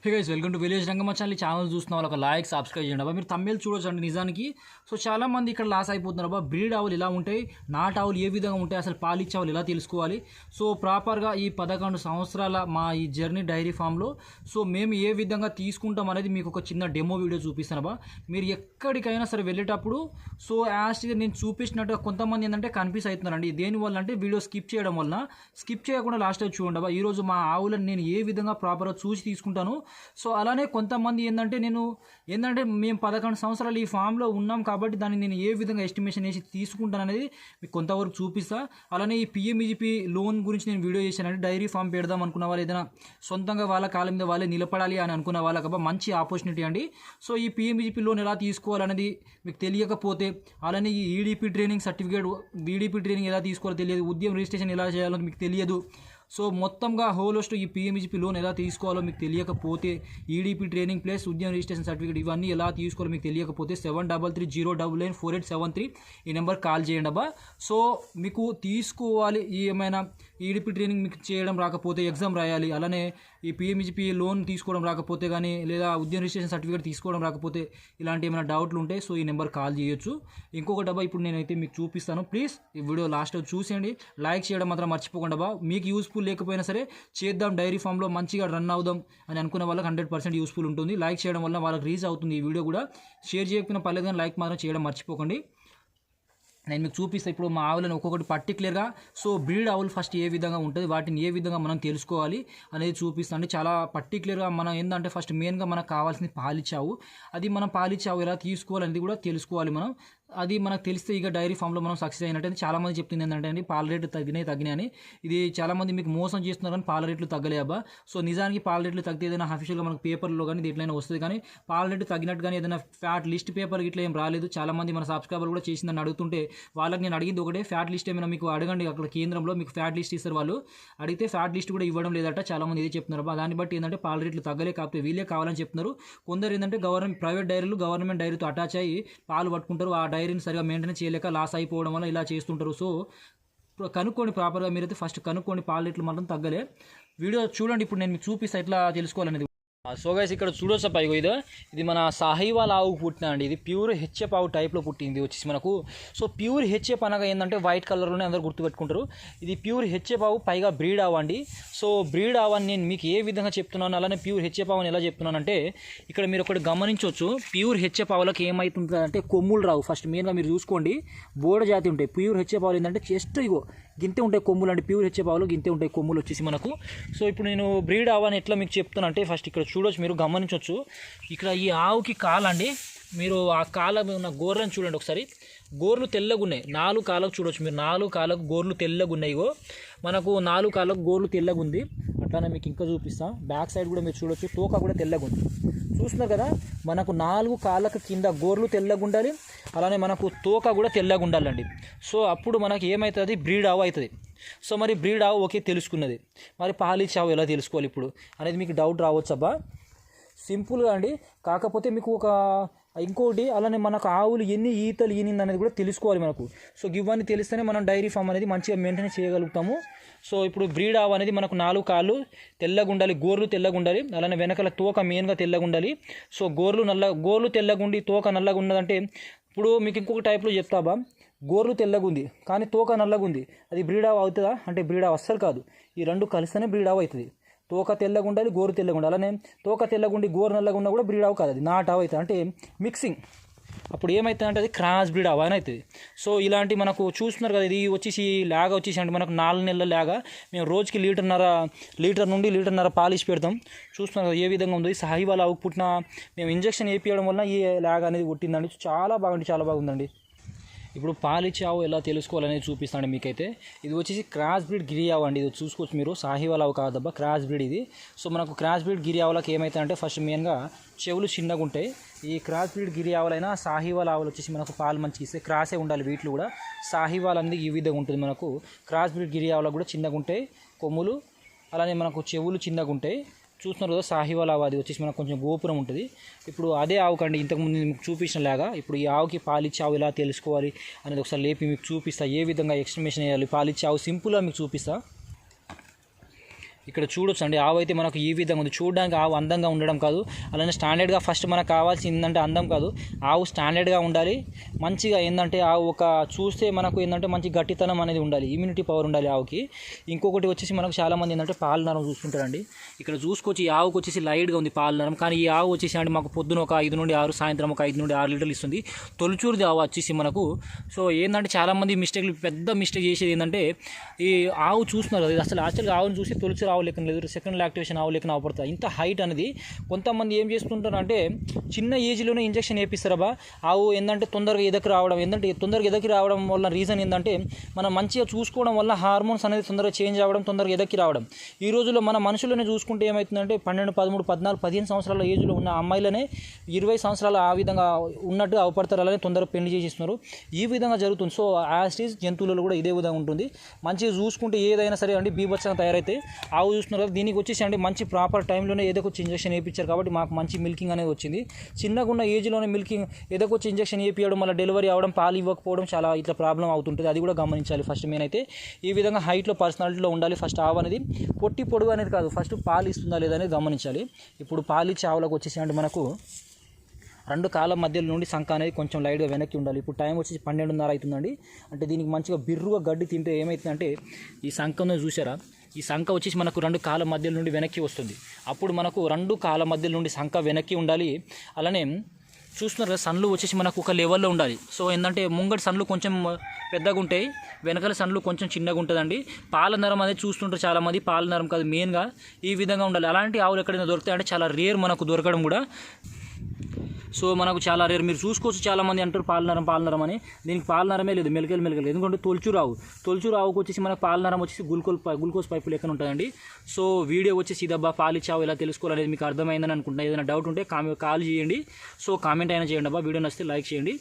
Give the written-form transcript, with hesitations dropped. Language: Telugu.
Hey guys, welcome to village Rangamachali channel. చూస్తున్న వాళ్ళు ఒక లైక్ సబ్స్క్రైబ్ చేయండి అబ్బా. మీరు తమిళ చూడొచ్చండి నిజానికి. సో చాలా మంది ఇక్కడ లాస్ అయిపోతున్నారు అబ్బా. బ్రీడ్ ఆవులు ఇలా ఉంటాయి, నాట్ ఆవులు ఏ విధంగా ఉంటాయి, అసలు పాలిచ్చే ఆవులు ఎలా తెలుసుకోవాలి. సో ప్రాపర్గా ఈ 11 సంవత్సరాల మా ఈ జర్నీ డైరీ ఫామ్లో సో మేము ఏ విధంగా తీసుకుంటాం అనేది మీకు ఒక చిన్న డెమో వీడియో చూపిస్తాను అబ్బా. మీరు ఎక్కడికైనా సరే వెళ్ళేటప్పుడు సో యాస్ట్గా నేను చూపించినట్టుగా కొంతమంది ఏంటంటే కన్ఫ్యూజ్ అవుతున్నారండి. దేనివల్ల అంటే వీడియో స్కిప్ చేయడం వలన. స్కిప్ చేయకుండా లాస్ట్ టైం చూడండి అబ్బా. ఈరోజు మా ఆవులను నేను ఏ విధంగా ప్రాపర్గా చూసి తీసుకుంటాను. సో అలానే కొంతమంది ఏంటంటే మేము 11 సంవత్సరాలు ఈ ఫామ్లో ఉన్నాం కాబట్టి దాన్ని నేను ఏ విధంగా ఎస్టిమేషన్ వేసి తీసుకుంటాను అనేది మీకు కొంతవరకు చూపిస్తా. అలానే ఈ పిఎంఈజీపీ లోన్ గురించి నేను వీడియో చేశానంటే డైరీ ఫామ్ పెడదాం అనుకున్న వాళ్ళు, ఏదైనా సొంతంగా వాళ్ళ కాళ్ళ మీద వాళ్ళే నిలబడాలి అని అనుకున్న వాళ్ళకి మంచి ఆపర్చునిటీ అండి. సో ఈ పిఎంఈజీపీ లోన్ ఎలా తీసుకోవాలనేది మీకు తెలియకపోతే, అలానే ఈ EDP training certificate, EDP training ఎలా తీసుకోవాలో తెలియదు, ఉద్యమ రిజిస్ట్రేషన్ ఎలా చేయాలో మీకు తెలియదు, సో మొత్తంగా హోలోస్ట్ ఈ పిఎంఈజీపీ లోన్ ఎలా తీసుకోవాలో మీకు తెలియకపోతే, ఈడీపీ ట్రైనింగ్ ప్లస్ ఉద్యమ రిజిస్ట్రేషన్ సర్టిఫికేట్ ఇవన్నీ ఎలా తీసుకోవాలో మీకు తెలియకపోతే 7330994873 ఈ నెంబర్ కాల్ చేయండి అబ్బా. సో మీకు తీసుకోవాలి, ఏమైనా ఈడీపీ ట్రైనింగ్ మీకు చేయడం రాకపోతే, ఎగ్జామ్ రాయాలి, అలానే ఈ పిఎంఈజీపీ లోన్ తీసుకోవడం రాకపోతే కానీ, లేదా ఉద్యమ రిజిస్ట్రేషన్ సర్టిఫికేట్ తీసుకోవడం రాకపోతే, ఇలాంటి ఏమైనా డౌట్లు ఉంటే సో ఈ నెంబర్ కాల్ చేయొచ్చు. ఇంకొకటి అబ్బా, ఇప్పుడు నేనైతే మీకు చూపిస్తాను. ప్లీజ్ ఈ వీడియో లాస్ట్ చూసేయండి, లైక్ చేయడం మాత్రం మర్చిపోకుండా అబ్బా. మీకు యూస్ఫుల్ లేకపోయినా సరే చేద్దాం, డైరీ ఫామ్లో మంచిగా రన్ అవుదాం అని అనుకున్న వాళ్ళకి 100% యూస్ఫుల్ ఉంటుంది. లైక్ చేయడం వల్ల వాళ్ళకి రీచ్ అవుతుంది ఈ వీడియో కూడా. షేర్ చేయకపోయినా పర్లేదు కానీ లైక్ మాత్రం చేయడం మర్చిపోకండి. నేను మీకు చూపిస్తాను ఇప్పుడు మా ఆవులను ఒక్కొక్కటి పర్టికులర్గా. సో బ్రీడ్ ఆవులు ఫస్ట్ ఏ విధంగా ఉంటుంది, వాటిని ఏ విధంగా మనం తెలుసుకోవాలి అనేది చూపిస్తాను. చాలా పర్టికులర్గా మనం ఏంటంటే ఫస్ట్ మెయిన్గా మనకు కావాల్సింది పాలిచ్చావు. అది మనం పాలిచ్చావు ఎలా తీసుకోవాలనేది కూడా తెలుసుకోవాలి మనం. అది మనకు తెలిస్తే ఇక డైరీ ఫామ్లో మనం సక్సెస్ అయినట్టు. చాలామంది చెప్తుంది ఏంటంటే అండి, పాల రేట్లు తగ్గినాయి అని. ఇది చాలామంది మీకు మోసం చేస్తున్నారు కానీ పాల రేట్లు తగ్గలే అబ్బా. సో నిజానికి పాల రేట్లు తగ్గితే ఏదైనా అఫీషియల్గా మనకు పేపర్లో కానీ దీంట్లోనే వస్తుంది, కానీ పాల రేట్లు తగ్గినట్టు కానీ ఏదైనా ఫ్యాట్ లిస్ట్ పేపర్ ఇట్లా ఏం రాలేదు. చాలామంది మన సబ్స్క్రైబర్ కూడా చేసిందని అడుగుతుంటే వాళ్ళకి నేను అడిగింది ఒకటే, ఫ్యాట్ లిస్ట్ ఏమైనా మీకు అడగండి, అక్కడ కేంద్రంలో మీకు ఫ్యాట్ లిస్ట్ ఇస్తారు వాళ్ళు. అడిగితే ఫ్యాట్ లిస్ట్ కూడా ఇవ్వడం లేదట. చాలామంది ఇదే చెప్తున్నారు అబ్బా. దాన్ని బట్టి ఏంటంటే పాల రేట్లు తగ్గలే, కాకపోతే వీళ్ళే కావాలని చెప్తున్నారు. కొందరు ఏంటంటే ప్రైవేట్ డైరీలు గవర్నమెంట్ డైరీతో అటాచ్ అయ్యి పాలు పట్టుకుంటారు, ఆ డైరీని సరిగా మెయింటైన్ చేయలేక లాస్ అయిపోవడం వల్ల ఇలా చేస్తుంటారు. సో కనుక్కోండి ప్రాపర్గా, మీరైతే ఫస్ట్ కనుక్కోండి, పాల రేట్లు మాత్రం తగ్గలే. వీడియో చూడండి, ఇప్పుడు నేను మీకు చూపిస్తా ఎట్లా తెలుసుకోవాలనేది. సో గైస్ ఇక్కడ చూడొచ్చా పైగో ఇది మన సాహివాల్ ఆవు పుట్టిన అండి. ఇది ప్యూర్ హెచ్ఎఫ్ ఆవు టైప్లో పుట్టింది వచ్చేసి మనకు. సో ప్యూర్ హెచ్ఎఫ్ అనగా ఏంటంటే వైట్ కలర్లోనే అందరూ గుర్తుపెట్టుకుంటారు. ఇది ప్యూర్ హెచ్ఎఫ్ ఆవు, పైగా బ్రీడ్ ఆవు అండి. సో బ్రీడ్ ఆవు అని నేను మీకు ఏ విధంగా చెప్తున్నాను, అలానే ప్యూర్ హెచ్ఎఫ్ ఆవు అని ఎలా చెప్తున్నానంటే, ఇక్కడ మీరు ఒకటి గమనించవచ్చు. ప్యూర్ హెచ్ఎఫ్ ఆవులకు ఏమవుతుంది అంటే కొమ్ములు రావు. ఫస్ట్ మెయిన్గా మీరు చూసుకోండి, బోడ జాతి ఉంటాయి. ప్యూర్ హెచ్ఎఫ్ ఆవులు ఏంటంటే జస్ట్ గింతే ఉంటాయి కొమ్ములు అండి. ప్యూర్ హెచ్ఎఫ్ ఆవులు గింతే ఉంటాయి కొమ్ములు వచ్చేసి మనకు. సో ఇప్పుడు నేను బ్రీడ్ ఆవు అని ఎట్లా మీకు చెప్తాను అంటే, ఫస్ట్ ఇక్కడ చూడొచ్చు, మీరు గమనించవచ్చు. ఇక్కడ ఈ ఆవుకి కాలండి, మీరు ఆ కాళ్ళ ఉన్న గోర్లను చూడండి ఒకసారి. గోర్లు తెల్లగా ఉన్నాయి, 4 కాళ్ళకు చూడొచ్చు మీరు. 4 కాళ్ళకు గోర్లు తెల్లగా ఉన్నాయి. మనకు 4 కాళ్ళకు గోర్లు తెల్లగా ఉంది. అట్లానే మీకు ఇంకా చూపిస్తాను, బ్యాక్ సైడ్ కూడా మీరు చూడొచ్చు, తోక కూడా తెల్లగా ఉంది. చూస్తున్నారు కదా, మనకు 4 కాళ్ళకు కింద గోర్లు తెల్లగా ఉండాలి, అలానే మనకు తోక కూడా తెల్లగా ఉండాలండి. సో అప్పుడు మనకి ఏమవుతుంది, బ్రీడ్ ఆవు అవుతుంది. సో మరి బ్రీడ్ ఆవు ఓకే తెలుసుకున్నది, మరి పాలిచ్చే ఆవు ఎలా తెలుసుకోవాలి ఇప్పుడు అనేది మీకు డౌట్ రావచ్చు అబ్బా. సింపుల్గా అండి, కాకపోతే మీకు ఇంకోటి, అలానే మనకు ఆవులు ఎన్ని ఈతలు ఈనింది అనేది కూడా తెలుసుకోవాలి మనకు. సో ఇవన్నీ తెలిస్తేనే మనం డైరీ ఫామ్ అనేది మంచిగా మెయింటైన్ చేయగలుగుతాము. సో ఇప్పుడు బ్రీడ్ ఆవు అనేది మనకు 4 కాళ్ళు తెల్లగా ఉండాలి, గోర్లు తెల్లగా ఉండాలి, అలానే వెనకాల తోక మెయిన్గా తెల్లగా ఉండాలి. సో గోర్లు తెల్లగా ఉండి తోక నల్లగా ఉన్నదంటే, ఇప్పుడు మీకు ఇంకొక టైప్లో చెప్తాబా, గోర్లు తెల్లగా ఉంది కానీ తోక నల్లగా ఉంది, అది బ్రీడ్ ఆవు అవుతుందా అంటే బ్రీడ్ ఆవు అస్సలు కాదు. ఈ రెండు కలిస్తేనే బ్రీడ్ ఆవు అవుతుంది. తోక తెల్లగా ఉండాలి, గోరు తెల్లగా ఉండాలి, అలానే తోక తెల్లగా ఉండి గోరు నల్లగా ఉన్నా కూడా బ్రీడ్ ఆవు కాదు, అది నాట్ ఆవు అవుతుంది. అంటే మిక్సింగ్. అప్పుడు ఏమవుతుంది అంటే అది క్రాస్ బ్రీడ్ ఆవు అని అవుతుంది. సో ఇలాంటి మనకు చూస్తున్నారు కదా, ఇది వచ్చేసి లాగా వచ్చేసి అంటే మనకు 4 నెలల లాగా మేము రోజుకి లీటర్ నుండి లీటర్న్నర పాలిష్ పెడతాం. చూస్తున్నారు కదా ఏ విధంగా ఉంది. సాహివాల్ ఆవుకు పుట్టిన మేము ఇంజక్షన్ వేయించడం వల్ల ఈ లాగా అనేది పుట్టిందండి. చాలా బాగుందండి. ఇప్పుడు పాలిచ్చే ఆవు ఎలా తెలుసుకోవాలనేది చూపిస్తాను మీకైతే. ఇది వచ్చేసి క్రాస్ బ్రీడ్ గిరి ఆవు అండి. ఇది చూసుకోవచ్చు మీరు, సాహివాల్ ఆవు కాదబ్బా, క్రాస్ బ్రీడ్ ఇది. సో మనకు క్రాస్ బ్రీడ్ గిరి ఆవులకు ఏమవుతాయంటే, ఫస్ట్ మెయిన్గా చెవులు చిన్నగా ఉంటాయి. ఈ క్రాస్ బ్రీడ్ గిరి ఆవులైనా సాహివాల్ ఆవులు వచ్చేసి మనకు పాలు మంచిగా ఇస్తాయి. క్రాసే ఉండాలి వీటిలో కూడా. సాహివాల్ అనేది ఈ విధంగా ఉంటుంది మనకు. క్రాస్ బ్రీడ్ గిరి ఆవులకు కూడా చిన్నగా ఉంటాయి కొమ్ములు, అలానే మనకు చెవులు చిన్నగా ఉంటాయి. చూస్తున్నారు కదా సాహివాల్ ఆవు, అది వచ్చేసి మనకు కొంచెం గోపురం ఉంటుంది. ఇప్పుడు అదే ఆవుకండి ఇంతకుముందు మీకు చూపించిన లాగా ఇప్పుడు ఈ ఆవుకి పాలిచ్చే ఆవు ఎలా తెలుసుకోవాలి అనేది ఒకసారి లేపి మీకు చూపిస్తా. ఏ విధంగా ఎక్స్ప్లెనేషన్ చేయాలి పాలిచ్చే ఆవు సింపుల్గా మీకు చూపిస్తా. ఇక్కడ చూడొచ్చు అండి, ఆవు అయితే మనకు ఈ విధంగా ఉంది. చూడడానికి ఆవు అందంగా ఉండడం కాదు, అలానే స్టాండర్డ్గా ఫస్ట్ మనకు కావాల్సింది ఏంటంటే అందం కాదు, ఆవు స్టాండర్డ్గా ఉండాలి. మంచిగా ఏంటంటే ఆవు ఒక చూస్తే మనకు ఏంటంటే మంచి గట్టితనం అనేది ఉండాలి, ఇమ్యూనిటీ పవర్ ఉండాలి ఆవుకి. ఇంకొకటి వచ్చేసి మనకు చాలామంది ఏంటంటే పాల నరం చూసుకుంటారండి. ఇక్కడ చూసుకోవచ్చు, ఈ ఆవుకు వచ్చేసి లైట్గా ఉంది పాల నరం, కానీ ఈ ఆవు వచ్చేసి అంటే మాకు పొద్దున ఒక 5 నుండి 6, సాయంత్రం ఒక 5 నుండి 6 లీటర్లు ఇస్తుంది. తొలిచూరుది ఆవు వచ్చేసి మనకు. సో ఏంటంటే చాలామంది మిస్టేక్లు, పెద్ద మిస్టేక్ చేసేది ఏంటంటే ఈ ఆవు చూస్తున్నారు కదా, అసలు యాక్చువల్గా ఆవును చూసి తొలిచూరు ఆవు లెక్కన లేదు, సెకండ్ లాక్టివేషన్ ఆవు లెక్కన అవపడుతుంది. ఇంత హైట్ అనేది కొంతమంది ఏం చేస్తుంటారు అంటే చిన్న ఏజ్లోనే ఇంజక్షన్ వేపిస్తారబ్బా. ఆవు ఏంటంటే తొందరగా ఎదకి రావడం, ఏంటంటే తొందరగా ఎదకి రావడం వల్ల రీజన్ ఏంటంటే మనం మంచిగా చూసుకోవడం వల్ల హార్మోన్స్ అనేది తొందరగా చేంజ్ అవ్వడం, తొందరగా ఎదకి రావడం. ఈ రోజుల్లో మన మనుషులనే చూసుకుంటే ఏమవుతుందంటే 12, 13, 14, 15 సంవత్సరాల ఏజ్లో ఉన్న అమ్మాయిలనే 20 సంవత్సరాలు ఆ విధంగా ఉన్నట్టు అవపడతారు, అలానే తొందరగా పెళ్లి చేసిస్తున్నారు. ఈ విధంగా జరుగుతుంది. సో యాస్టీస్ జంతువులలో కూడా ఇదే విధంగా ఉంటుంది. మంచిగా చూసుకుంటే ఏదైనా సరే అండి బీభత్సంగా తయారైతే ఆవు చూస్తున్నారు కదా, దీనికి వచ్చేసి అంటే మంచి ప్రాపర్ టైంలోనే ఏదొచ్చి ఇంజక్షన్ వేయించారు కాబట్టి మాకు మంచి మిల్కింగ్ అనేది వచ్చింది. చిన్నగా ఉన్న ఏజ్లోనే మిల్కింగ్ ఏదొచ్చి ఇంజక్షన్ వేయించడం వల్ల డెలివరీ అవ్వడం, పాలు ఇవ్వకపోవడం చాలా ఇట్లా ప్రాబ్లం అవుతుంటుంది. అది కూడా గమనించాలి. ఫస్ట్ మెయిన్ అయితే ఈ విధంగా హైట్లో పర్సనాలిటీలో ఉండాలి. ఫస్ట్ ఆవు అనేది పొట్టి పొడుగు అనేది కాదు, ఫస్ట్ పాలు ఇస్తుందా లేదా అనేది గమనించాలి. ఇప్పుడు పాలు ఇచ్చే ఆవులకు వచ్చేసి అంటే మనకు 2 కాళ్ళ మధ్యలో నుండి సంఖ అనేది కొంచెం లైట్గా వెనక్కి ఉండాలి. ఇప్పుడు టైం వచ్చేసి 12:30 అవుతుందండి. అంటే దీనికి మంచిగా బిర్రుగా గడ్డి తింటే ఏమవుతుందంటే ఈ సంఖను చూసారా, ఈ సంఖ వచ్చేసి మనకు 2 కాళ్ళ మధ్యలో నుండి వెనక్కి వస్తుంది. అప్పుడు మనకు 2 కాళ్ళ మధ్యలో నుండి సంఖ వెనక్కి ఉండాలి. అలానే చూస్తున్నారు కదా, సన్లు వచ్చేసి మనకు ఒక లెవెల్లో ఉండాలి. సో ఏంటంటే ముంగటి సన్లు కొంచెం పెద్దగా ఉంటాయి, వెనకాల సన్లు కొంచెం చిన్నగా ఉంటుందండి. పాల నరం అనేది చూస్తుంటారు చాలామంది, పాల నరం కాదు, మెయిన్గా ఈ విధంగా ఉండాలి. అలాంటి ఆవులు ఎక్కడైనా దొరుకుతాయంటే చాలా రేర్ మనకు దొరకడం కూడా. సో మనకు చాలా రేర్. మీరు చూసుకోవచ్చు, చాలామంది అంటారు పాలనరం అని. దీనికి పాలనరమే లేదు, మెలకలు. ఎందుకంటే తొలిచూరు ఆవుకు వచ్చేసి మనకు పాలనరం వచ్చేసి గ్లూకోజ్ పైపు లెక్కన ఉంటుందండి. సో వీడియో వచ్చేసి ఇదబ్బా పాలిచ్చావు ఎలా తెలుసుకోవాలనేది మీకు అర్థమైందని అనుకుంటున్నా. ఏదైనా డౌట్ ఉంటే కాల్ చేయండి. సో కామెంట్ అయినా చేయండి అబ్బా. వీడియో నచ్చితే లైక్ చేయండి.